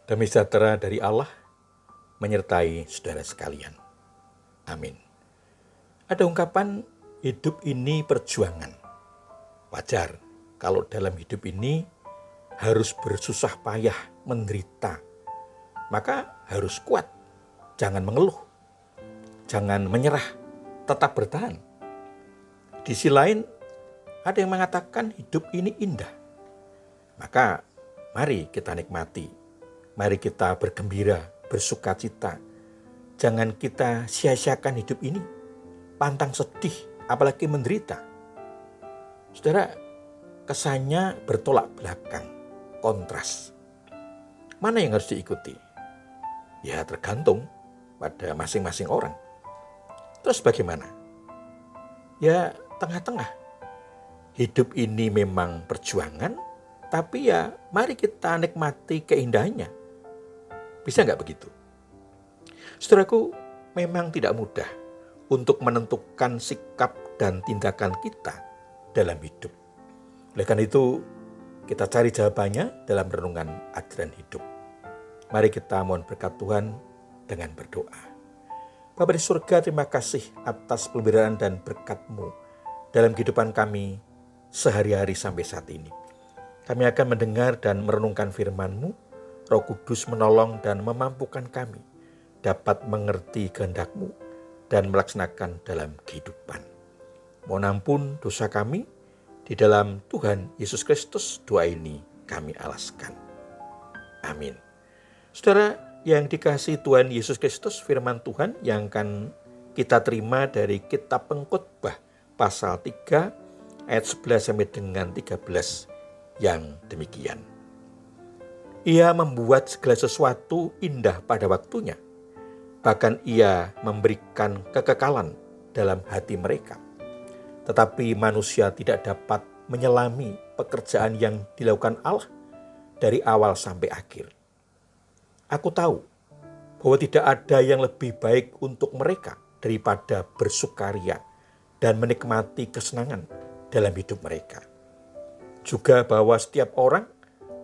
Damai sejahtera dari Allah menyertai saudara sekalian. Amin. Ada ungkapan hidup ini perjuangan. Wajar kalau dalam hidup ini harus bersusah payah menderita. Maka harus kuat, jangan mengeluh, jangan menyerah, tetap bertahan. Di sisi lain ada yang mengatakan hidup ini indah. Maka mari kita nikmati. Mari kita bergembira, bersukacita. Jangan kita sia-siakan hidup ini. Pantang sedih, apalagi menderita. Saudara, kesannya bertolak belakang, kontras. Mana yang harus diikuti? Ya tergantung pada masing-masing orang. Terus bagaimana? Ya tengah-tengah. Hidup ini memang perjuangan, tapi ya mari kita nikmati keindahannya. Bisa nggak begitu? Saudaraku, memang tidak mudah untuk menentukan sikap dan tindakan kita dalam hidup. Oleh karena itu, kita cari jawabannya dalam renungan ajaran hidup. Mari kita mohon berkat Tuhan dengan berdoa. Bapa di surga, terima kasih atas pemberian dan berkat-Mu dalam kehidupan kami sehari-hari sampai saat ini. Kami akan mendengar dan merenungkan firman-Mu. Roh Kudus menolong dan memampukan kami dapat mengerti kehendak-Mu dan melaksanakan dalam kehidupan. Mohon ampun dosa kami, di dalam Tuhan Yesus Kristus doa ini kami alaskan. Amin. Saudara yang dikasihi Tuhan Yesus Kristus, firman Tuhan yang akan kita terima dari kitab Pengkhotbah pasal 3 ayat 11 sampai dengan 13 yang demikian. Ia membuat segala sesuatu indah pada waktunya. Bahkan ia memberikan kekekalan dalam hati mereka. Tetapi manusia tidak dapat menyelami pekerjaan yang dilakukan Allah dari awal sampai akhir. Aku tahu bahwa tidak ada yang lebih baik untuk mereka daripada bersukaria dan menikmati kesenangan dalam hidup mereka. Juga bahwa setiap orang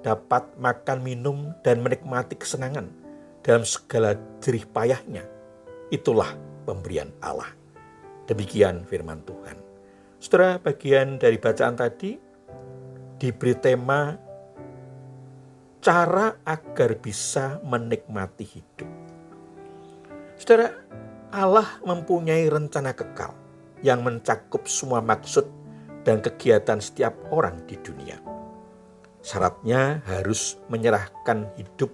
dapat makan, minum, dan menikmati kesenangan dalam segala jerih payahnya. Itulah pemberian Allah. Demikian firman Tuhan. Saudara, bagian dari bacaan tadi diberi tema cara agar bisa menikmati hidup. Saudara, Allah mempunyai rencana kekal yang mencakup semua maksud dan kegiatan setiap orang di dunia. Syaratnya harus menyerahkan hidup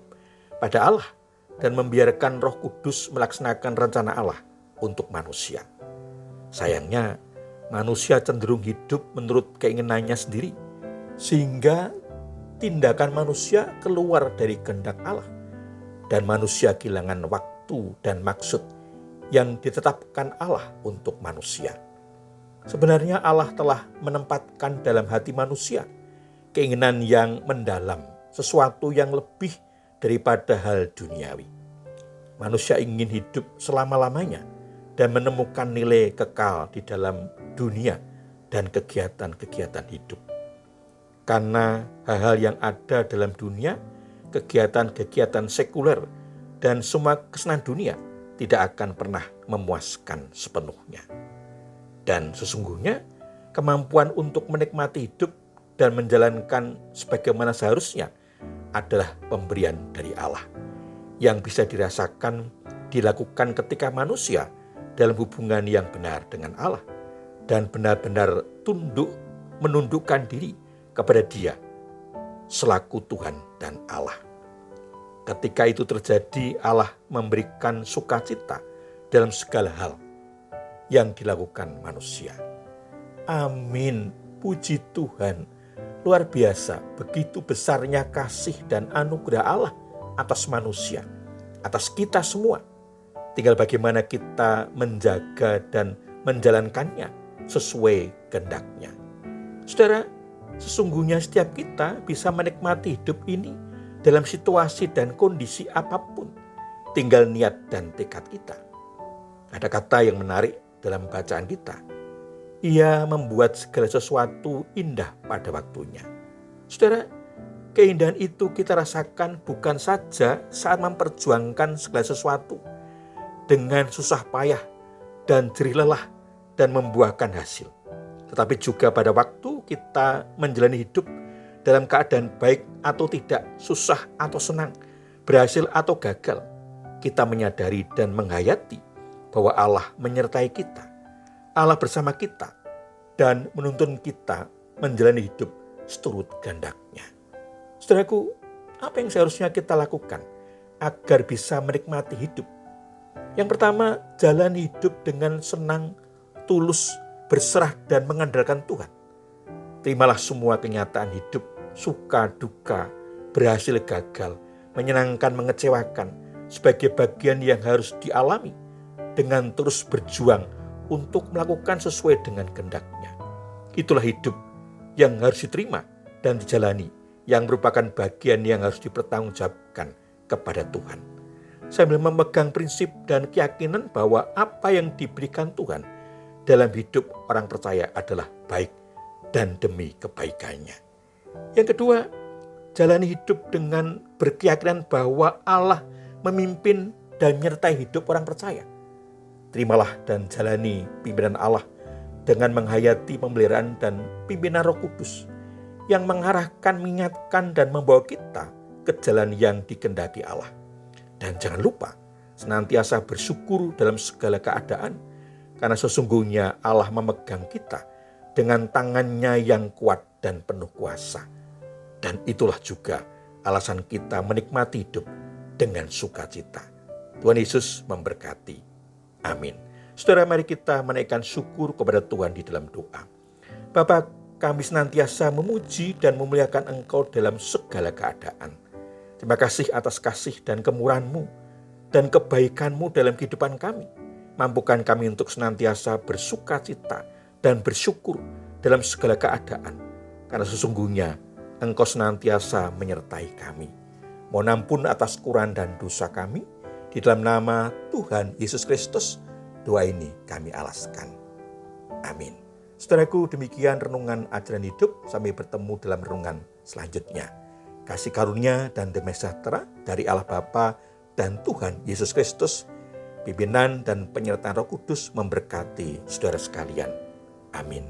pada Allah dan membiarkan Roh Kudus melaksanakan rencana Allah untuk manusia. Sayangnya, manusia cenderung hidup menurut keinginannya sendiri, sehingga tindakan manusia keluar dari kehendak Allah, dan manusia kehilangan waktu dan maksud yang ditetapkan Allah untuk manusia. Sebenarnya Allah telah menempatkan dalam hati manusia keinginan yang mendalam, sesuatu yang lebih daripada hal duniawi. Manusia ingin hidup selama-lamanya dan menemukan nilai kekal di dalam dunia dan kegiatan-kegiatan hidup. Karena hal-hal yang ada dalam dunia, kegiatan-kegiatan sekuler, dan semua kesenangan dunia tidak akan pernah memuaskan sepenuhnya. Dan sesungguhnya kemampuan untuk menikmati hidup dan menjalankan sebagaimana seharusnya adalah pemberian dari Allah yang bisa dirasakan, dilakukan ketika manusia dalam hubungan yang benar dengan Allah dan benar-benar menundukkan diri kepada Dia selaku Tuhan dan Allah. Ketika itu terjadi, Allah memberikan sukacita dalam segala hal yang dilakukan manusia. Amin. Puji Tuhan. Luar biasa, begitu besarnya kasih dan anugerah Allah atas manusia, atas kita semua. Tinggal bagaimana kita menjaga dan menjalankannya sesuai kehendak-Nya. Saudara, sesungguhnya setiap kita bisa menikmati hidup ini dalam situasi dan kondisi apapun. Tinggal niat dan tekad kita. Ada kata yang menarik dalam bacaan kita. Ia membuat segala sesuatu indah pada waktunya. Saudara, Keindahan itu kita rasakan bukan saja saat memperjuangkan segala sesuatu dengan susah payah dan jerih lelah dan membuahkan hasil, tetapi juga pada waktu kita menjalani hidup dalam keadaan baik atau tidak, susah atau senang, berhasil atau gagal. Kita menyadari dan menghayati bahwa Allah menyertai kita, Allah bersama kita, dan menuntun kita menjalani hidup seturut kehendak-Nya. Saudaraku, apa yang seharusnya kita lakukan agar bisa menikmati hidup? Yang pertama, jalani hidup dengan senang, tulus, berserah dan mengandalkan Tuhan. Terimalah semua kenyataan hidup, suka, duka, berhasil, gagal, menyenangkan, mengecewakan, sebagai bagian yang harus dialami dengan terus berjuang untuk melakukan sesuai dengan kehendak-Nya. Itulah hidup yang harus diterima dan dijalani, yang merupakan bagian yang harus dipertanggungjawabkan kepada Tuhan. Sambil memegang prinsip dan keyakinan bahwa apa yang diberikan Tuhan dalam hidup orang percaya adalah baik dan demi kebaikannya. Yang kedua, jalani hidup dengan berkeyakinan bahwa Allah memimpin dan menyertai hidup orang percaya. Terimalah dan jalani pimpinan Allah dengan menghayati pemeliharaan dan pimpinan Roh Kudus yang mengarahkan, mengingatkan, dan membawa kita ke jalan yang dikehendaki Allah. Dan jangan lupa senantiasa bersyukur dalam segala keadaan, karena sesungguhnya Allah memegang kita dengan tangan-Nya yang kuat dan penuh kuasa. Dan itulah juga alasan kita menikmati hidup dengan sukacita. Tuhan Yesus memberkati. Amin. Saudara, mari kita menaikkan syukur kepada Tuhan di dalam doa. Bapa, kami senantiasa memuji dan memuliakan Engkau dalam segala keadaan. Terima kasih atas kasih dan kemurahan-Mu dan kebaikan-Mu dalam kehidupan kami. Mampukan kami untuk senantiasa bersukacita dan bersyukur dalam segala keadaan, karena sesungguhnya Engkau senantiasa menyertai kami. Mohon ampun atas kekurangan dan dosa kami. Di dalam nama Tuhan Yesus Kristus, doa ini kami alaskan. Amin. Saudaraku, demikian renungan ajaran hidup. Sampai bertemu dalam renungan selanjutnya. Kasih karunia dan damai sejahtera dari Allah Bapa dan Tuhan Yesus Kristus, pimpinan dan penyertaan Roh Kudus memberkati saudara sekalian. Amin.